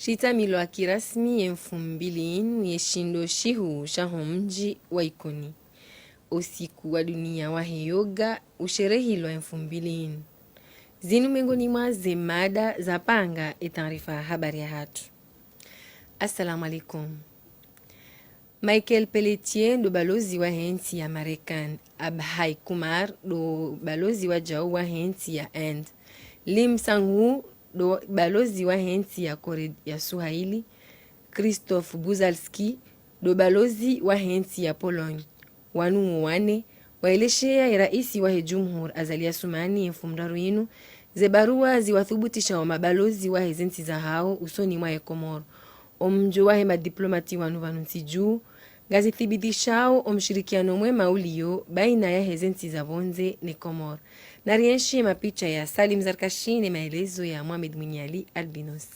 shitamilwa kirasmi 2000 yeshindo shihu shaho mji wa Ikoni. Usiku wa dunia wa yoga usherehilwa 2000. Zinu miongoni mwa mada za panga taarifa habari ya hatu. Assalamu alaikum. Michael Pelletier ndo balozi wa hensi ya Marekani. Abhay Kumar ndo balozi wa jao wa hensi ya End. Lim Sang-woo ndo balozi wa hensi ya Korea ya Swahili. Krzysztof Buzalski ndo balozi wa hensi ya Pologne. Wanu wane waeleshea raisi wa Jumhur Azalia Sumani mfumdaruinu zebarua ziwathubutisha wa mabalozi wa hezensi za hao usoni mwa Komoro. Omjo wa madiplomati wanu vanunsi juu gazi thibitishao omshirikiano mwema ulio baina ya hezensi za bonze ne Komoro. Narienshi mapicha ya Salim Zarkashi na maelezo ya Mohamed Munyali Albinos.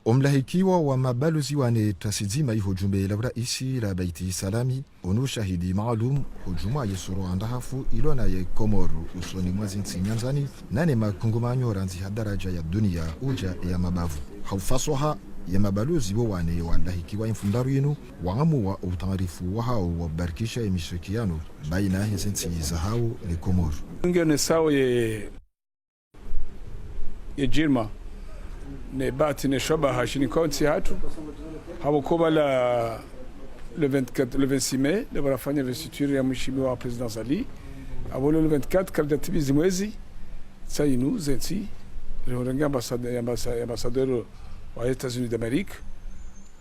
Omlahikiwa wa mabalozi wane tasizima hujumbe la raisi la Baiti Salami onu shahidi maalum hujuma yesuru andahafu ilona ye Komoro usoni mwazinsi nyanzani nane makungumanyo ranzi hadaraja ya dunia uja ya mabavu haufaswaha ya mabalozi wane walahikiwa mfundaru yenu waamu wa utarifu wa hao wabarikisha ya mishirikiano baina hezensi za hao ni Komoro ngene sawa ye Jirma ne bati ne shoba hashini kaunti hatu hawakoba la le 26 mai le barafanya investiture ya mheshimiwa president Zali abolo le 24 kardatibi zimwezi sainu zenti le ambassadeur wa États-Unis d'Amérique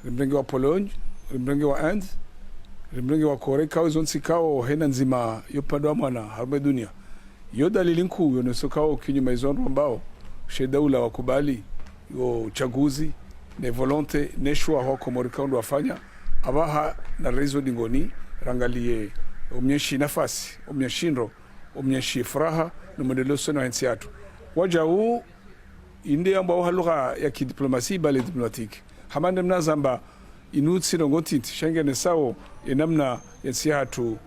le mrengi wa Pologne le mrengi wa Inde le mrengi wa Korea kao zonsi kao hena nzima yopandwa mwana harbe dunia yoda lilinku yonesokao kinyuma izondo ambao shedaula wakubali yo uchaguzi ne volonte ne shua ho Komorika ndo wafanya abaha na rezo dingoni rangalie umnyeshi nafasi umnyeshindo umnyeshi furaha no modelo sono hensi yatu waja huu inde ambao halugha ya kidiplomasi bali diplomatique hamande mnazamba inutsi no ngontinti shengene sawo enamna yensi yatu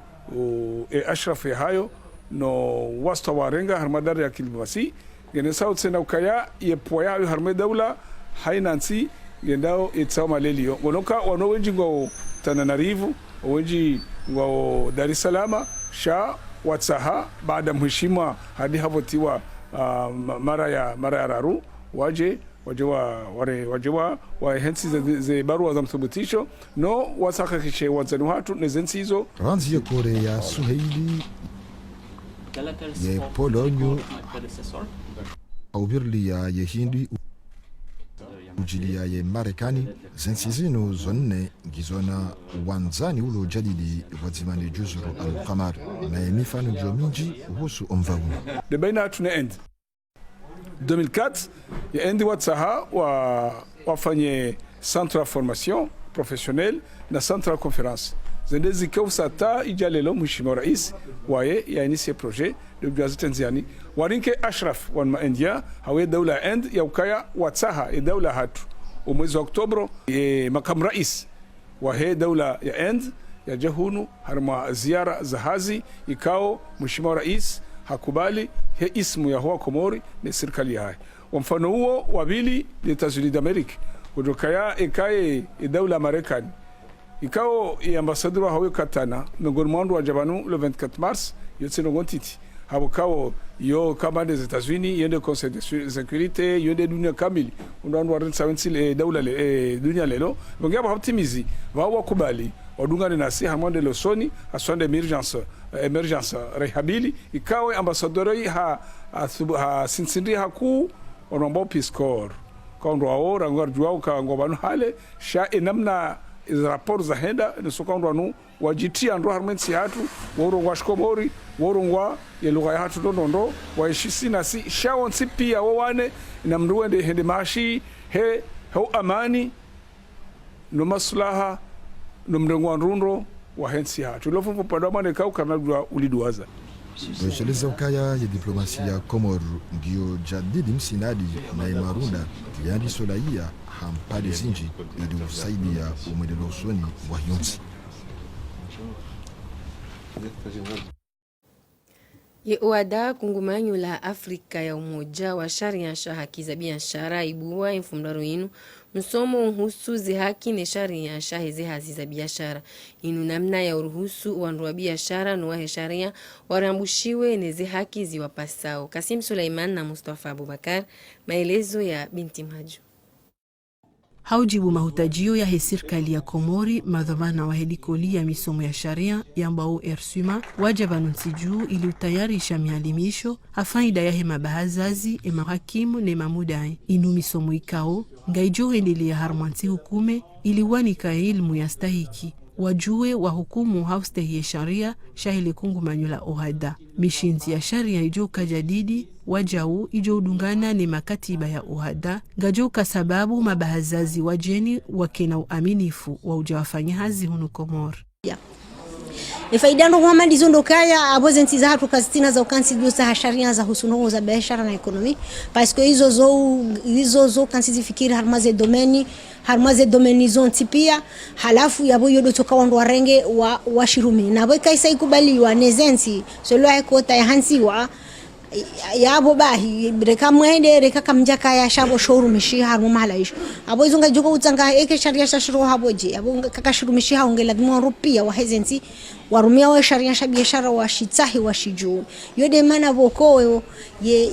ashraf ya hayo no wasta warenga harmadar ya kidiplomasi gene sawo tsena ukaya yepoya yu harme daula hainansi gendao etsao malelio gonoka wano wenji ngo Tananarivu wenji ngo Dar es Salaam sha watsaha baada mheshimiwa hadi havotiwa mara ya raru waje wa hensi ze barua za mthubutisho no wasaka kishe wazanu hatu nezensi hizo ranzi ya Korea Swahili ye Polonyo aubirli ya Hindi ujilia ye Marekani zensizino zonne gizona wanzani ulo jadili wazimane juzuru al-Qamar na mifano jominji husu omvauni de baina tune end 2004 ya endi watsaha wafanye centre formation professionnelle na centre conférence zendezi kausata ijalelo mheshimiwa rais waye ya initie projet de Brazil warinke ashraf wan India hawe daula end ya ukaya watsaha ya daula hatu mwezi wa Oktoba makamu rais wa he daula ya end ya jahunu harma ziara zahazi ikao mheshimiwa rais hakubali he ismu ya huwa Komori ni serikali hai wa mfano huo wabili ni États-Unis d'Amérique kujokaya ikaye daula Marekani ikao ambassadeur wa hawe katana miongoni mwa wa jabanu le 24 mars yote ngontiti hapo kao yo kama des États-Unis yende conseil de sécurité yende dunia kamili undwandu wa rinsa daula dunia lelo ngaba optimizi wao kubali wadungane nasi hamande losoni aswande emergence rehabili ikawe ambassadeur ha sinsindi haku onombo piscor kwa ndo aora ngorjwa ka ngobanu hale sha enamna rapport za henda ne sokandwa nu wajitia ndo harmensi hatu woro washkomori woro ngwa ye lugha hatu ndondo waishisi nasi shawon sipia wawane na mruende hende mashi he amani no maslaha no mrengwa nrundo wa hensi hatu lofu padamane kau kanadwa uliduaza Wesheleza ukaya ya diplomasia ya Komoro ndio jadidi msinadi na imarunda yandi solaia hampade zinji ili usaidia umwedelo usoni wa hionsi. Ye oada kungumanyo la Afrika ya umoja wa sharia sha haki za biashara ibua infumdaro inu msomo uhusu zi haki ne sharia sha hezi hazi za biashara inu namna ya uruhusu wandu wa biashara nuwahe sharia warambushiwe ne zi haki ziwapasao. Kasim Suleiman na Mustafa Abubakar, maelezo ya Binti Mhaju. Haujibu mahutajio ya serikali ya Komori madhamana wa helikoli ya misomo ya sharia yambao ersuma wajaba nunsiju ili utayarisha mialimisho hafaida ya hema bahazazi ema hakimu ne mamudai inu misomo ikao ngaijo endelea harmansi hukume ili wanika ilmu ya stahiki wajue wa hukumu haustahiye sharia shahile kungu manyula ohada mishinzi ya sharia ijo kajadidi wajau ijo udungana ni makatiba ya ohada ngajoka sababu mabahazazi wajeni wakena uaminifu wa ujawafanya hazi hunu Komor. Faidando Muhammad izondo kaya abozenti za hatu kazitina za ukansi dosa sharia za husuno za biashara na ekonomi parce que hizo zo kansi zifikiri harmaze domeni zonti pia halafu yabo yodo toka wandu warenge wa shirumi na boy kaisa ikubaliwa nezensi solo ekota ya hansiwa yabo bahi reka mwende reka kamjaka ya shabo shorumishi haru malaish abo izunga joko utanga eke sharia shashiro haboje abo kakashurumishi haongela dimo rupia wa hezensi warumia wa sharia biashara wa shitahi wa shiju yode mana boko ye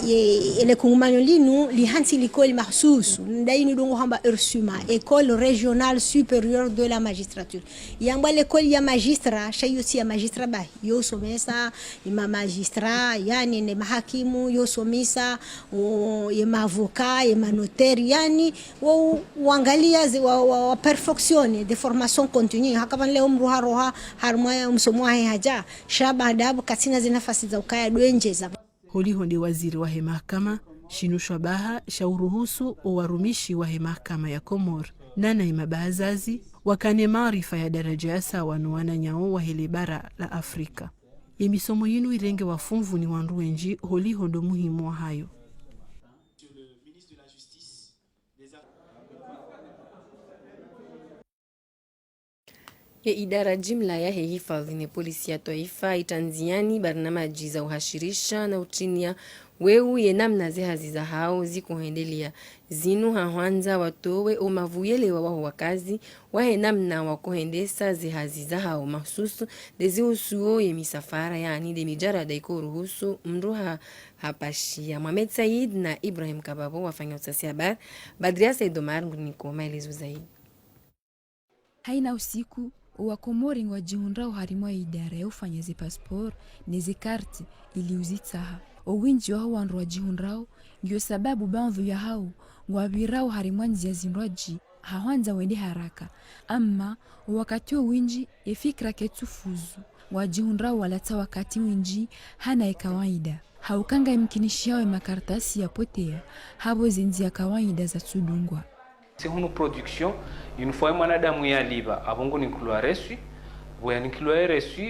ele kungumanyo linu lihansi likoli mahsus ndaini dongo hamba ersuma école régionale supérieure de la magistrature yamba l'école ya magistrat shayuti ya magistrat ba yo somesa ima magistrat yani ne mahakimu yo somisa ye mavocat ye notaire yani uangalia wa perfectionner de formation continue hakaban le umru haroha harmaya msomoa haja shaba adabu katina zinafasi za ukaya dwenjeza holi honde waziri wa mahakama shinushwa baha shauruhusu warumishi wa mahakama ya Komor nana imabahazazi wakane maarifa ya daraja ya sawa nuwana nyao wa hele bara la Afrika. Yemisomo yinu irenge wafumvu ni wandu wenji holi hondo muhimu wa hayo. Ye idara jimla ya hifadhi ni polisi ya taifa itanziani barnamaji za uhashirisha na utinia weu ye namna zehazi za hao zikuhendelia zinu hahwanza watowe o mavuyelewa waho wakazi wahe namna wakuhendesa zehazi za hao mahsusu dezi usuo ye misafara yani de mijarada iko ruhusu mruha hapashia. Mohamed Said na Ibrahim Kababo wafanya utasi habar Badria Saidomar nguniko maelezo zaidi. Haina usiku wa Komori ngwajihundrao harimwa idara ya ufanyezi passport nezi karti ili uzitaha owinji wa wandu wajihundrao ngiyo sababu banvu ya hao ngwabirao harimwa nzia zindraji hawanza wende haraka ama wakati wa winji efikra ketufuzu wajihundrao walata wakati winji hana kawaida haukanga imkinishiawe makartasi ya potea habo zenzi ya kawaida za tudungwa. Si hunu production une fois mwanadamu ya liba abongo ni kulwa resu boya ni kulwa resu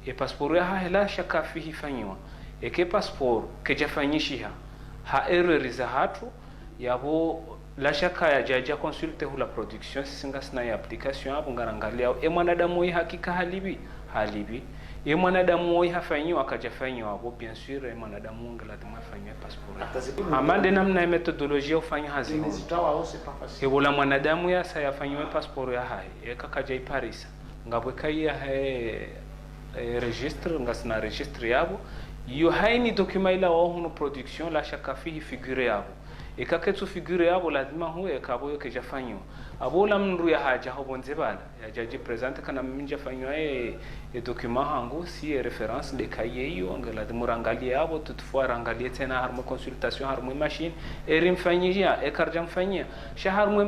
e passeport ya hela shaka fihi fanywa e ke passeport ke jafanyishiha ha erreur za hatu yabo la shaka ya jaja consulte hu la production singa sina ya application hapo ngarangalia e mwanadamu yi hakika halibi e mwanadamu yi hafanywa akajafanywa hapo bien sûr e mwanadamu ngala tumafanywa passport amande namna metodolojia ufanywa hazi e wala mwanadamu ya sayafanywa passport ya hai e kakaja Paris ngabwe kai ya registre ngasina registre yabo yo haini document ila wa hono production la shaka fihi figure yabo e kaketu figure yabo lazima huwe kabo yo kejafanywa abola mndu ya haja hobonze bala ya jaji presente kana minja fanywa e document hangu si reference de cahier yo ngala de murangalie yabo toutefois rangalie tena harmo consultation harmo machine erim fanyia e karjam fanyia shaharmo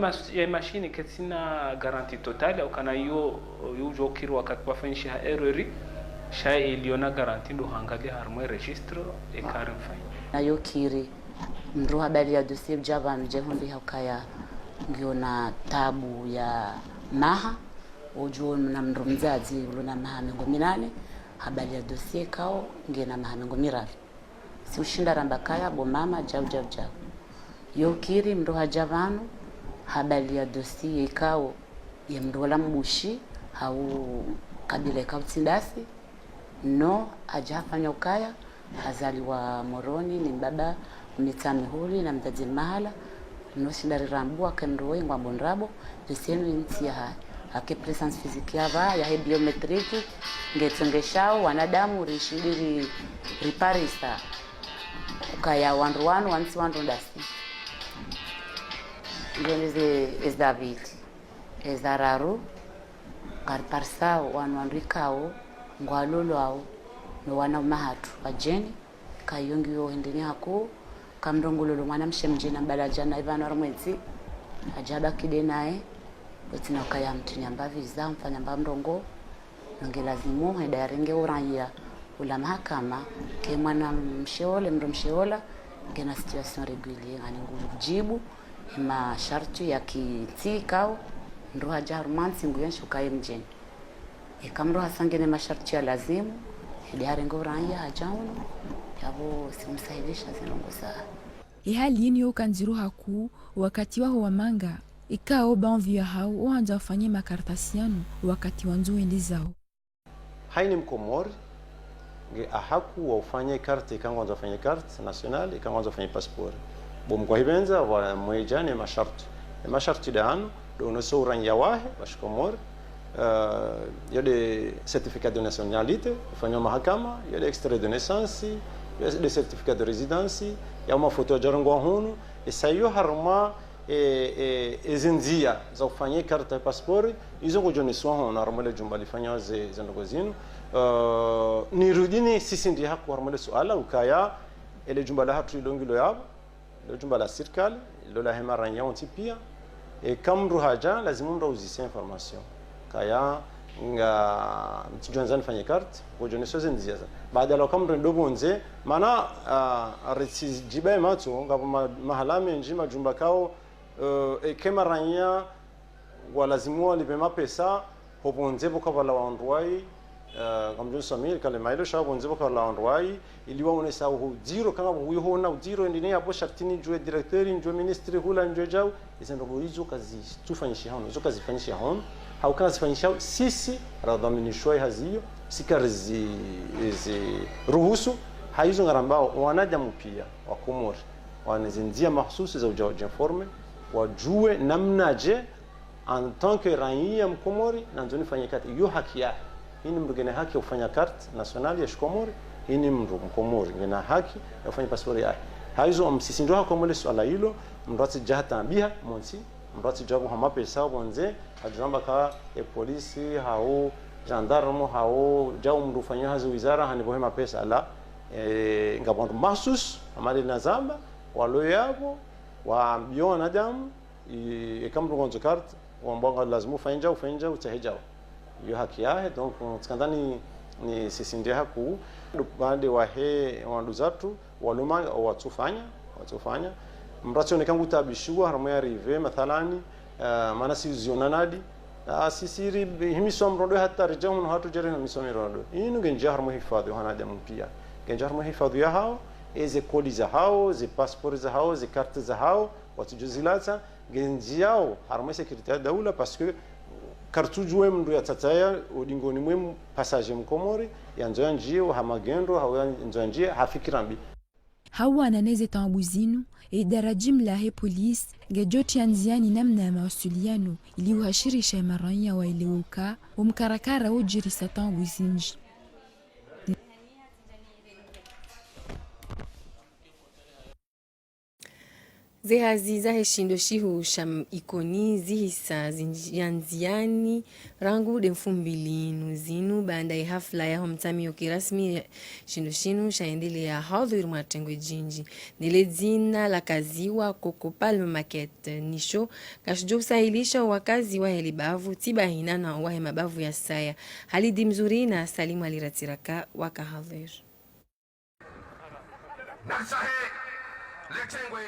machine ketina garantie totale au kana yo jo kiro wakati kwa fanyisha erreur sha iliona garantie ndo hangalie harmo registre e karim fanyia na yo kiri mru habari ya dossier java mjehundi hakaya ngiona tabu ya maha ojo na mru mzazi ulona maha 18 habari ya dossier kao ngena maha 12 si ushinda rambakaya bo mama jaw yo kiri mru hajavano habari ya dossier kao ya mru la mbushi au kabila kao tindasi no ajafanya ukaya hazaliwa Moroni ni mbaba mnitami huli na mdadi mahala noshinda rirambua kenroe ngwambo nrabo desenu inti ya hake presence physique yava ya biometriki ngetongeshao wanadamu rishidiri riparista ukaya wanruanu wansi wandu ndasi ngeze es David es Dararu karparsao wanwandikao ngwalolwao no wana mahatu ajeni kayongi yo hendeni hako kamrongololo mwana mshemjina balajana Ivan Armwezi ajaba kide naye betina kaya mtinyamba visa mfanya mbamrongo ngelazimu hedarenge uranya ula mahakama ke mwana msheole mromsheola ngena situation regulier ngani ngujibu ma sharti ya kitikao ndo haja romansi nguyensho kaye mjeni kamro hasangene masharti ya lazimu hedarenge uranya hajauno yabo simsaidisha zinongoza ihali yini yokanziru haku wakati waho wa manga ikao banvia hao wanja wafanye makartasiano wakati wanzo endi zao haini mkomori nge ahaku wa ufanye karte ikango wanzo wafanye karte national ikango wanzo wafanye passport bomkwa hibenza wa mwejane masharti daano do unoso uranya wahe washkomori yode certificat de nationalité ufanya mahakama yode extrait de naissance de certificat de résidence ya uma foto jarongo hunu isayo harma ezinzia za kufanyia karta ya passport hizo kujoniswa hona harma jumba lifanya ze ndogozino nirudini sisi ndi haku harma suala ukaya ile jumba la hatu ilongilo yabo ile jumba la serikali ile la hema ranya ontipia kamru haja lazima mra uzise information kaya nga mtijonzani fanye carte kujoniswa zinzia baada ya kamru ndobonze mana arisijiba mato ngabo mahalame njima jumba kao kemaranya walazimu walipema pesa hobonze bokabala waondwai kamjon samir kale mailo shabonze bokabala waondwai iliwa unesa ho zero kanga buyo na zero ndine yapo shartini jwe directeur njwe ministre hula njwe jao izendo hizo kazi tufanyisha hano hizo kazi fanyisha hano au kazi fanyisha sisi radhamini shwai haziyo sikarizi ruhusu haizo ngarambao wanadamu pia wa Komori wanazinzia mahsusi za ujawaji informe wajue namnaje en tant que raia mkomori na nzoni fanya kati hiyo haki yake hii ni mrugene haki ya kufanya carte nationale ya Komori hii ni mru mkomori ngena haki ya kufanya passport yake haizo msisindo hako mole swala hilo mrati jahata biha monsi mrati jabu hama pesa bonze ajamba ka polisi hao gendarme hao jao mrufanya hazo wizara hanibohema pesa la ngabondu mahsus amali nazamba walo yabo wa biona damu ikamru gonzo carte wambonga lazima ufenja utahijao hiyo haki yake donc skandani ni sisi ndio haku baada wa he wanduzatu waluma watufanya mracho nikangu tabishua harmo ya rive mathalani maana si zionanadi sisiri himiso mrodo hata rijamu hatu jere na misomi rodo inu genja harmo hifadhi hana damu pia genja harmo hifadhi ya hao eze kodi za hao ze passport za hao ze carte za hao watujuzilata genjiao harmo security daula parce que kartujwe mndu ya tataya udingoni mwemu passage mkomori yanzo njio hamagendo hao yanzo njio hafikirambi hawa naneze tambuzinu idara jimla he police gejoti anziani namna ya mawasiliano iliuhashirisha maranya wa ileuka umkarakara ujiri satan buzinji zehaziza heshindo shihu sham ikoni zihisa zinjianziani rangu de 2000 zinu baada ya hafla ya mtamio kirasmi shindo shinu shaendelea hadhir matengwe jinji nile zina la kaziwa Coco Palm Market nisho kashjo sahilisha wakazi wa helibavu tiba hinana wa mabavu ya saya Halidi Mzuri na Salimu Aliratiraka wakahadhir nasahe letengwe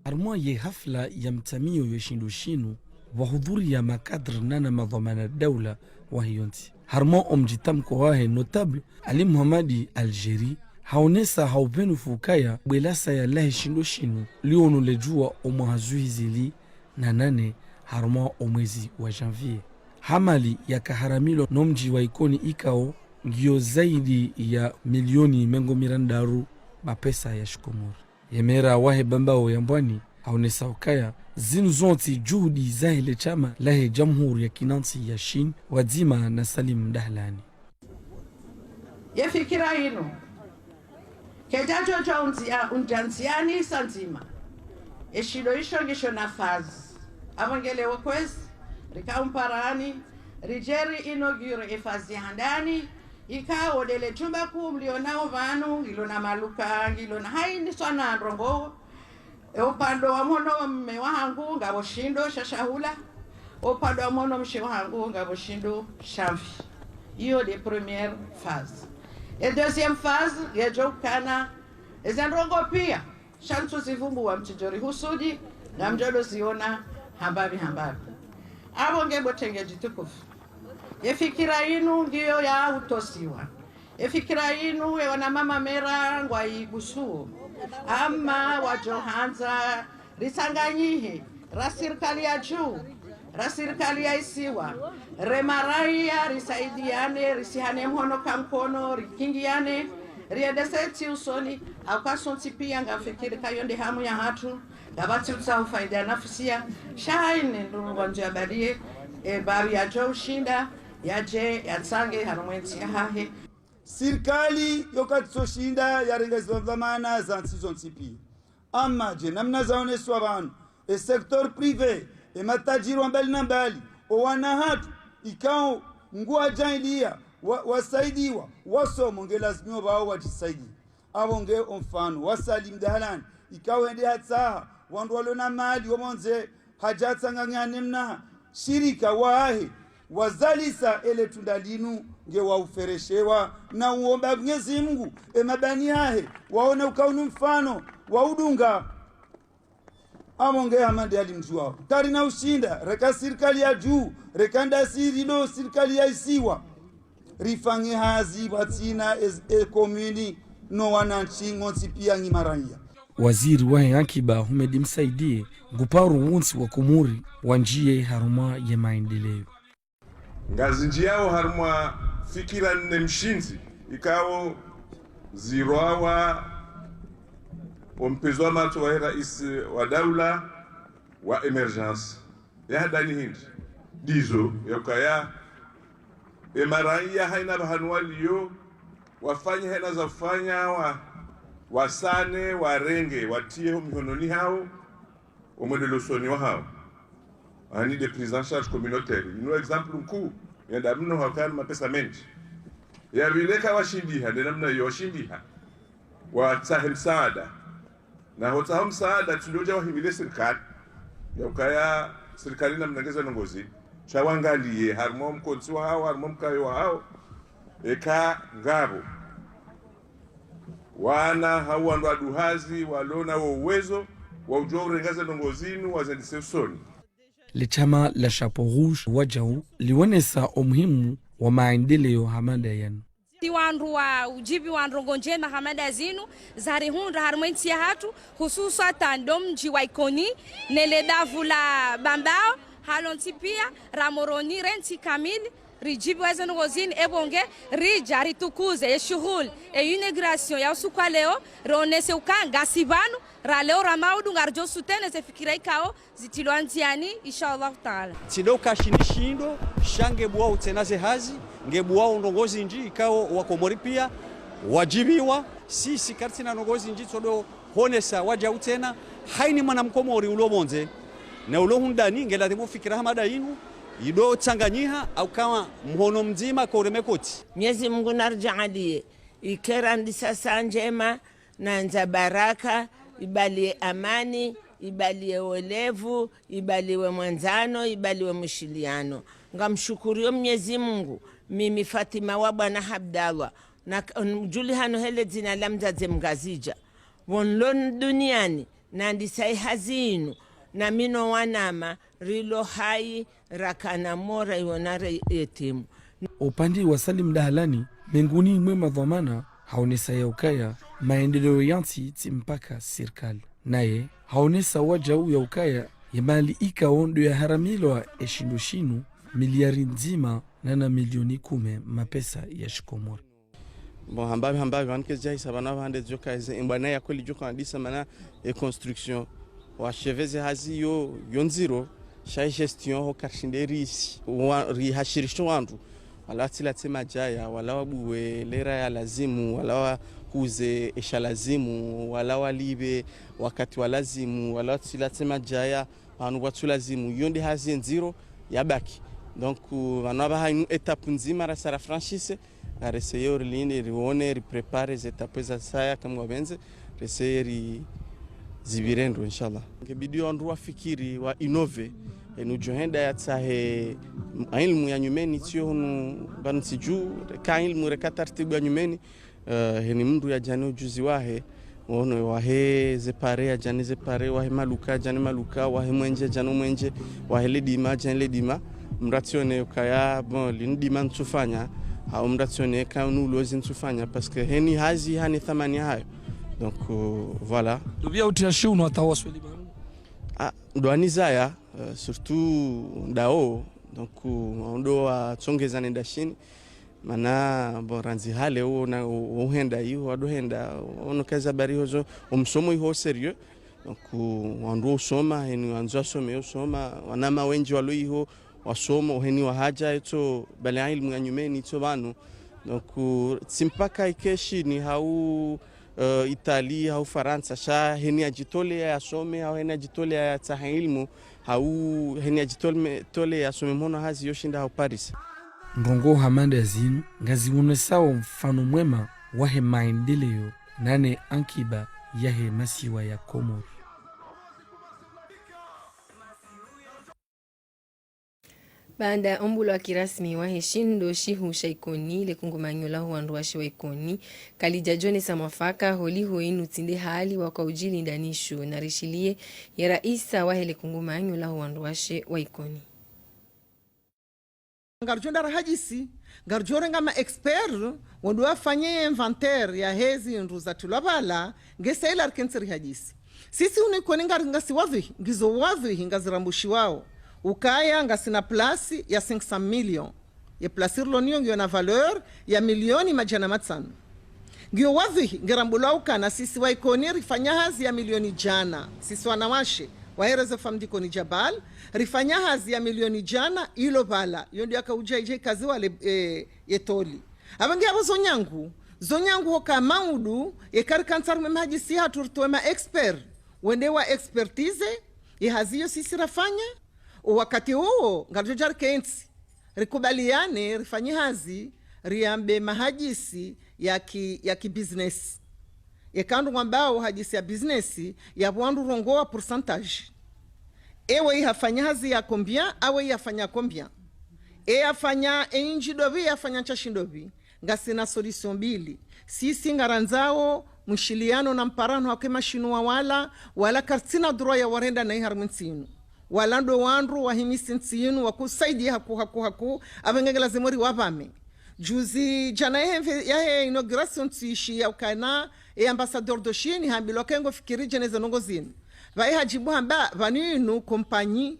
armwa ye hafla ya mtamio yeshindu shinu wahudhuri ya makadr nana madhamana daula wahiyonti harmo omjitamko wahe notable Ali Muhammadi Algeri haonesa haupenu fukaya bwelasa ya lahe shindo shinu lionu lejua omwahazuhi zili na nane harmo omwezi wa janvier hamali yakaharamilwa no mji wa ikoni ikao ngio zaidi ya milioni mengo mirandaru mapesa ya Shikomori. Yemera wahe bambao ya mbwani haonesa ukaya zinu zonti juhudi zahile chama lahe jamhuri ya kinansi ya Shin wadzima na Salim Dahlani. Yefikira ino kejacho cha unjansiani sanzima eshido isho ngisho nafazi abangele wakwezi rikaumparani rijeri inogiro efazi handani ikawo dele chumba kumlionao vanu ngilona maluka ngilona haini swana ndrongo upando wa mono mme wangu ngabo shindo shashahula upando wa mono mshe wangu ngabo shindo shamfi. Hiyo de première phase. Et deuxième phase yajokana ezandrongo pia shantu zivumbu wa mtijori husudi na mjolo ziona hambabi abo ngebo tenge jitukufu. Yefikira inu ngiyo ya utosiwa. Yefikira inu wana mama mera ngwa igusu. Ama wajohanza risanganyihe rasirikali ya juu rasirikali ya isiwa remaraia risaidiane risihane mhono kamkono rikingiane riedeseti usoni aukasonti pia ngafikiri kayonde hamu ya hatu gabati usahufaidi ya nafisia shahaine ndungu njia badie bari ya jo ushinda yaje yatsange harumwenzi ya hahe. Sirikali yokatoshinda yarengezo dhamana za nsizo nsipi ama je namna zaoneswa vanu sektor privé matajiri wa mbali na mbali wana hatu ikao ngua jailia wasaidiwa wasomo ngelazimio bao wajisaidi abonge mfano wasalim Dahlani ikao ende hatsaha wandu walona mali wamonze hajatsanganyane mna shirika wahe wazalisa ele tundalinu nge waufereshewa na uomba Mwenyezi Mungu mabani hahe waone ukaunu mfano waudunga amonge hamandi alimjua kari na ushinda reka serikali ya juu reka ndasiri do serikali ya isiwa rifange hazi batina komuni no wananchi ngonsi pia ngimarania. Waziri wa akiba Humedi Msaidie nguparu wonsi wa Komori wanjie haruma ya maendeleo ngazi njiao haruma fikira nne mshinzi ikao ziroawa ompezwa mato wa rais wa daula wa emergence ya hadani hindi dizo yokaya emaraia haina bahanuali yo wafanye hena za kufanya wasane warenge watie mihononi hao omwedelosoni wa hao ani de prise en charge communautaire. Ino exemple mkuu ya damno hakana mapesa mengi ya vileka washindiha de namna yoshindiha wa sahel saada na hota msaada tulioja wahimile serikali ya ukaya serikali na mnangeza nongozi chawangalie harmo mkonsi wa hao harmo mkayo wa hao eka ngabo wana hao wandu aduhazi walona wa uwezo wa ujua urengaza nongozinu wazendise usoni. Le chama la Chapeau Rouge wajau liwonesa umuhimu wa maendeleo hamada yanu. Wandu wa ujibi wandu ngonjema hamada zinu zari hundra harumenti ya hatu hususa tandom mji wa ikoni nele davu la bambao halonti pia ramoroni renti kamili rijibi wazenu gozini ebonge rija ritukuze shughuli integration ya usukwa leo ronese ukanga sibanu ra leo ramaudu ngarjo sutene zefikira ikao zitiloanziani inshallah taala tido kashinishindo shange bwa utenaze hazi ngebwa ndongozi nji ikao wa Komori pia wajibiwa sisi kartina ndongozi nji todo honesa waja utena haini mwana mkomori ulobonze na ulohundani ngelademo fikira hamada inu ido tsanganyiha au kama mhono mzima koremekoti. Mwenyezi Mungu narjalie ikera ndisasa njema na nza baraka ibalie amani ibalie olevu ibaliwe mwanzano ibaliwe mshiliano. Ngamshukurio Mwenyezi Mungu mimi Fatima wa Bwana Abdallah na mjuli hano hele zina la mzaze mgazija wonlon duniani na ndisai hazinu na mino wanama rilo hai rakana mora iwonare yetimu. Upandi wa Salim Dahlani menguni mwema dhamana haonesa ya ukaya maendeleo yanti timpaka serikali naye haonesa waja ya ukaya yamali ika ondo ya haramilwa eshindoshinu miliari nzima na milioni 10 mapesa ya Komori. Bon hambavi anke jai sabana vande joka imbana ya kweli joka andisa mana e construction wa cheveze hazi yo nziro sha gestion ho karshinderi ri hashirisho wandu wala tila tema jaya wala wabuwe lera ya lazimu wala kuze esha lazimu wala walibe wakati walazimu wala tila tema jaya anu watu lazimu yonde hazi nziro yabaki donc vanaba ha une étape nzima ra sara franchise areseyo line rione riprepare zetape za saya kama wabenze reseri zibirendo inshallah ngebidi ondu wafikiri wa inove enu johenda ya tsahe ilmu ya nyumeni tio nu bansiju ka ilmu rekatartibu ya nyumeni heni mndu ya jani ujuzi wahe ono wahe zepare ya jani zepare wahe maluka jani maluka wahe mwenje jani mwenje wahe ledima jani ledima mratione ukaya bon lindima nsufanya au mratione ka nulozi nsufanya parce que heni hazi hani thamani hayo donc voilà dubia utiashu no atawasweli ndo anizaya surtout dao donc ndo atsongeza nenda shini mana boranzi hale na uhenda hiyo wadohenda ono kaza bari hozo umsomo hiyo serieux donc wando usoma heni wanzo some usoma wanama wengi walo hiyo wasomo heni wa haja ito bale ilmu ya nyumeni ito banu donc simpaka ikeshi ni hau Italia au Faransa sha heni ajitole asome au heni ajitole ya ilmu au heni ajitole asome mona hazi yoshinda au Paris. Ngongo hamanda zinu ngazi unesawo mfano mwema wahe maendeleo nane ankiba yahe masiwa ya Komori. Baada ombulo wa kirasmi wa heshindo shihu shaikoni le kungumanyola huandu wa shiwaikoni kalijajone samafaka holi hoinu tinde hali waka ujili ndanishu na rishilie ya raisa wa hele kungumanyola huandu wa shiwaikoni. Ngarjonda rahajisi, ngarjore ngama expert wandu wafanye inventaire ya hezi nruza tulabala ngesaila arkensiri hajisi. Sisi unikoni ngasi wadhi, ngizo wadhi ngazirambushi wao. Ukaya ngasina plasi ya 500 million. Ya plasir lonio ngio na valeur ya milioni majana matsano. Ngio wadhi ngirambula ukana sisi waikoni rifanya hazi ya milioni jana. Sisi wanawashe. Wahereze famdiko ni jabal. Rifanya hazi ya milioni jana ilo bala. Yondi yaka uje kazi wale yetoli. Abangi habo zonyangu hoka maudu. Yekari kansar memahajisi haturtuwe ma expert. Wendewa expertise. Yehaziyo sisi rafanya. Wakati huo ngarjojar kensi rikubaliane rifanye hazi riambe mahajisi ya ki business yekandu ngambao hajisi ya business ya wandu rongoa percentage ewe ihafanya hazi ya kombia awe ihafanya kombia afanya injidobi afanya chashindobi ngasina solution mbili sisi ngaranzao mshiliano na mparano hakema shinua wala kartina duro ya warenda na iharmensinu walando wandu wahimisi nsinu wakusaidi haku abengela zemori wabame juzi jana yahe inauguration tsishi ya ukana ambassadeur de Chine hambilo kengo fikiri jeneza nongozini vai hajibu hamba vaninu kompanyi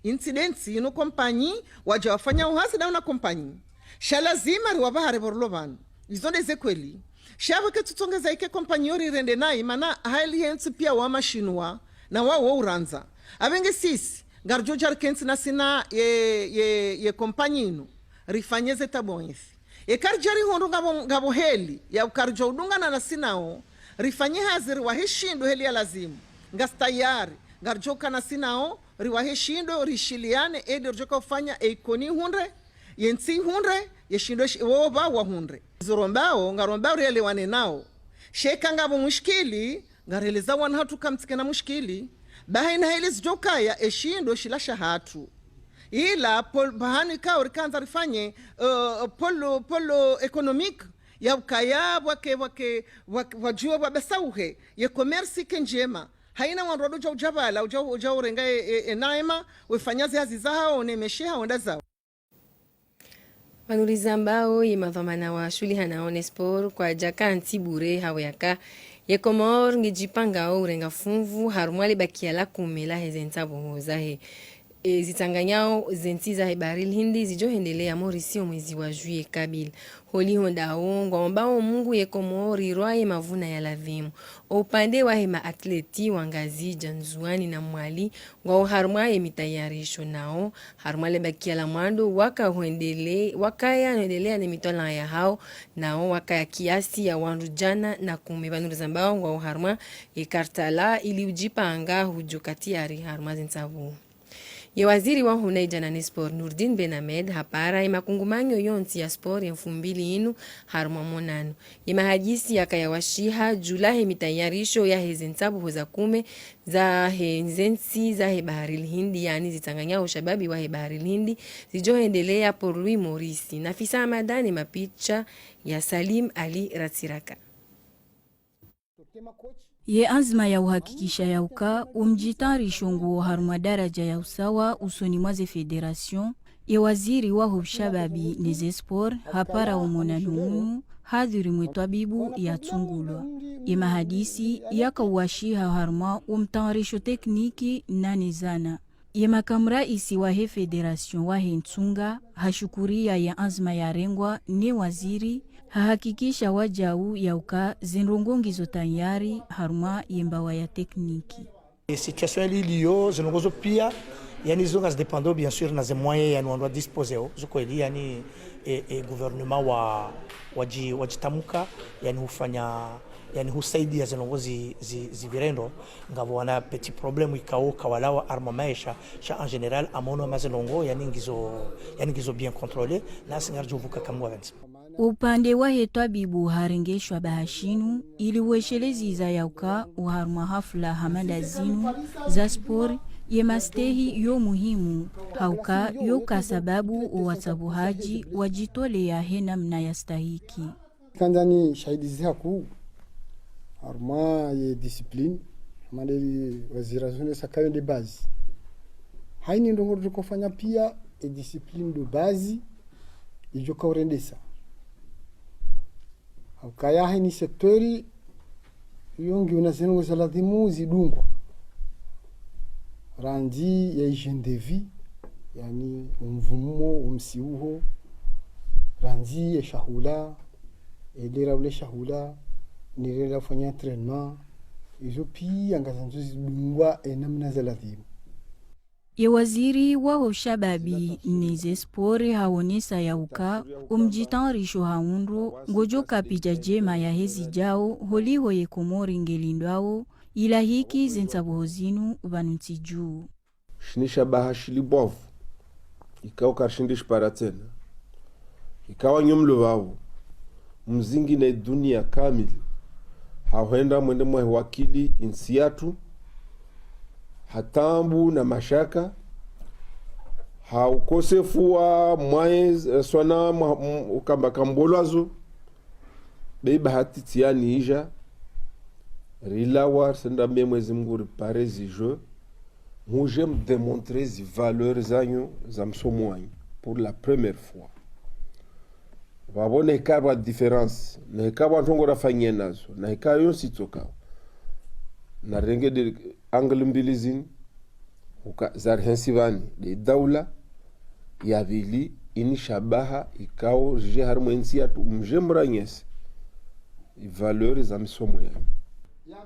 incidents ino kompanyi waje wafanya uhasi na una kompanyi shalazima riwabahare borlo banu izonde zekweli shawe ke tutongeza ike kompanyi yori rende nai mana hali hensi pia wa mashinwa na wao uranza abenge sisi garjojar kensi na sina ye kompanyinu rifanyeze tabonyethi karjari hondo ngabo heli ya ukarjo udunga na sinao rifanye haziri wa heshindo heli ya lazimu ngastayari garjoka na sinao riwa heshindo rishiliane edi rjoka ufanya eikoni hundre yensi hundre yeshindo woba wa hundre zirombao ngarombao riele wane nao sheka ngabo mushkili ngareleza wana hatu kamtike na mushkili bahina heli zjoka ya eshindo shilasha hatu ila bahani ka urikanza rifanye polo economique ya ukaya wajua wabesauhe ye commerce kenjema haina wanrodo ja ujabala uja urenga naema wefanyazi hazi zao nemesheha onda zao Manuliza mbao yimadhamana wa shuli hanaone sport kwa jaka antibure haweka ye Komor ngijipanga urenga funvu harumwali bakia la kumela hezenta bohoza he zitanganyao zenti za Bahari Hindi zijohendelea Mauricio mwezi wa Juillet kabil holi hondao ngwambao Mungu ye Komori rwaye mavuna ya lavimu upande wa hema atleti wangazi janzuani na mwali ngwa harmwa mitayarisho nao harmwa le bakia la mwando wakaya huendelea ni mitola ya hao nao wakaya kiasi ya wandu jana na kumebanuru zambao ngwa harmwa kartala ili ujipanga hujukati ya harmwa zinsavu. Ye waziri wa hunaija na sport Nurdin Ben Ahmed hapara imakungumanyo yonti ya sport ya 2000 harma monano. Ye mahajisi yakayawashiha julahe mitayarisho ya hezensabu hoza kume za hezensi za Bahari Hindi yani zitanganya ushababi wa Bahari Hindi zijohendelea por Louis Morisi. Nafisa Amadani mapicha ya Salim Ali Ratsiraka. Ye azma ya uhakikisha ya uka umjitarisho nguo haruma daraja ya usawa usoni mwaze federation ye waziri wa hubshababi neze sport hapara umonanunu hadhiri mwetwa bibu ya tungulwa ye mahadisi yaka uwashiha haruma umtarisho tekniki na nizana ye makamra isi wa he federation wa he ntunga hashukuria ya azma ya rengwa ne waziri hahakikisha wajau ya uka zinrongongizo tayari haruma yembawa ya tekniki. Situation iliyo zinongozo pia yani zonga dependo bien sûr na ze moyens yani on doit disposer zuko ili yani gouvernement wajitamuka yani hufanya yani husaidia zinongozi zivirendo ngavo wana petit problème ikao kawalawa arma maisha cha en général amono mazelongo yani ngizo bien contrôlé na singarjovuka kamwa vents. Upande wa hetwa bibu harengeshwa bahashinu ili uweshelezi za yauka uharuma hafla hamada zinu za spori ye mastehi yo muhimu hauka yo kasababu uwatabuhaji wajitole ya hena mna ya stahiki. Kandani shahidi zihaku haruma ye discipline madeli wazirazune sakayo de base. Haini ndongo kufanya pia e discipline de base ijoka urendesa. Kaya hini sektori yongi unasenu salatimu zidungwa ranji ya hygiene de vie yani umvumo umsiuho ranji ya shahula elera ule shahula nirela fanya entraînement izo pia ngazanzo zidungwa enamna salatimu. Ye waziri wa hoshababi neze spore haonesa ya uka umjitarisho haunro ngojo kapija jema ya hezi jao holiho ye Komori ngelindwao ila hiki zensabohozinu vanuti juu. Shinisha bahashili bovu ikao karshindish paratena ikawa nyumlo wao mzingi na dunia kamili hawenda mwende mwe wakili insiatu hatambu na mashaka haukosefu wa mwae swana ukamba kambolwazo beba hatitiani ija rilawa senda mwezi Mungu ripare zijo muje mdemontre zi valeur zanyu za msomo wanyu pour la première fois wabone hekaba difference na hekaba ntongo rafanye nazo na hekaba yonsi toka na renge de angle mbilizini zar hensivani de daula ya vili ini shabaha ikao je harmo ensia tu mjemranyes valeur za msomo ya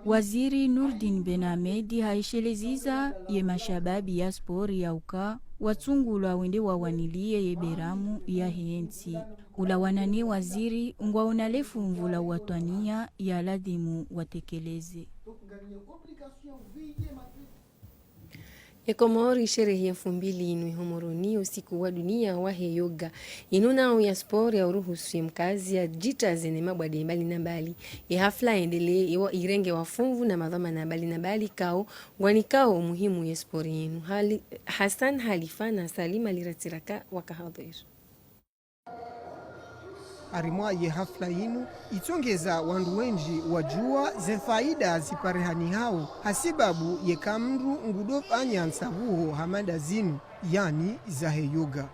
Waziri Nurdin Ben Ahmed haisheleziza ye mashababi ya spori ya uka watungulwa wende wawanilie ye beramu ya hensi ula wanani waziri ngwa unalefu mvula watwania ya ladhimu watekeleze. Ya Komori sherehe 2000 humoroni usiku wa dunia wa yoga inuna ya sport ya uruhusu ya mkazi ya jita zene mabwade mbali na mbali ya hafla endele ya irenge wafunvu na madhama na mbali na mbali kao ngwani kao muhimu ya sport yenu. Hassan Halifa na Salima Liratiraka wakahadhir arimwa ye hafla yinu itongeza wandu wenji wajua ze faida ziparehani hao hasibabu ye kamru ngudofanya nsabuho hamada zinu yani zahe yoga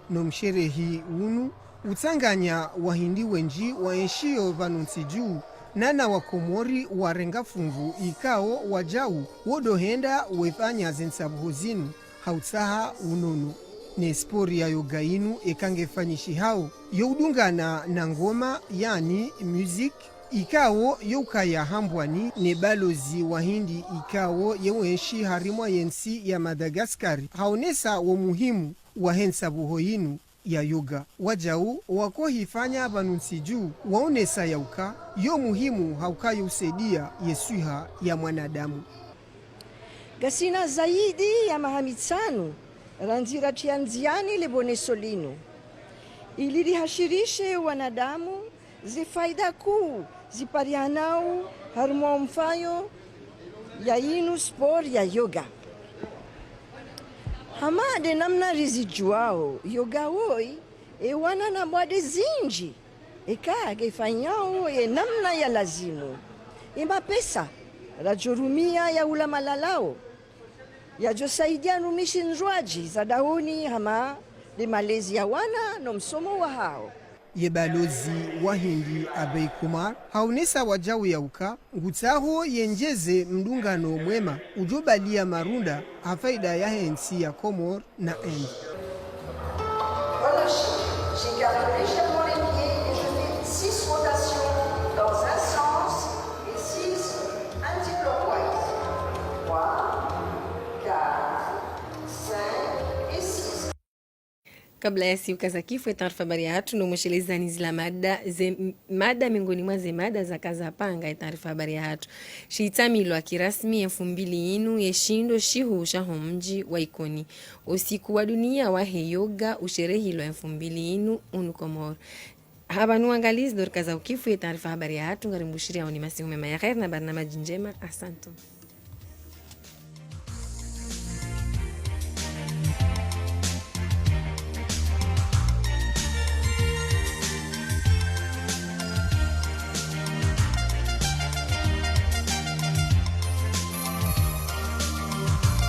no msherehi unu utanganya wahindi wenji waenshio vanunsi juu nana wa Komori warenga funvu ikao wajau wodohenda wefanya zensabuho zinu hautsaha unono ne spori ya yoga inu ekangefanyishi hao youdungana na ngoma yani music ikawo youkaya hambwani ne balozi wa hindi ikawo yewenshi harimwa yensi ya Madagaskari haonesa wo muhimu wa hensabuho yinu ya yoga wajau wako hifanya banunsi juu waonesa yauka yo muhimu haukayo usaidia yesuha ya mwanadamu gasina zaidi ya mahamitsanu ranzira tianziani lebonesolino ili lihashirishe wanadamu zifaida kuu ziparianau harumwa mfayo ya inu sport ya yoga hamade namna rizijuao yoga woi ewana na mwade zinji ekage ifanyao ye namna ya lazimu ima pesa rajurumia ya ulamalalao yajosaidia numishi nzwaji za dauni hama de malezi ya wana no msomo wa hao ye balozi wa hindi Abei Kumar haunesa wajau yauka ngutsaho yenjeze mdungano mwema ujobalia marunda hafaida ya hensi ya Komor na Endi. Voilà, j'ai gardé légèrement les pieds et je fais 6 rotations dans un sens et 6 anti-clockwise. 3, 4, 5 et 6. Kabla ya siku za kifo taarifa habari yetu na mshelezani zila mada miongoni mwa mada za kaza panga taarifa habari yetu shitamilwa kirasmi 2000 yeshindo shihusha mji wa Ikoni usiku wa dunia wa yoga usherehilo 2000 unukomor habanu angalizi dorka za ukifu taarifa habari yetu ngarimbushiri au ni masimu mema ya khair na barnamaji njema asante.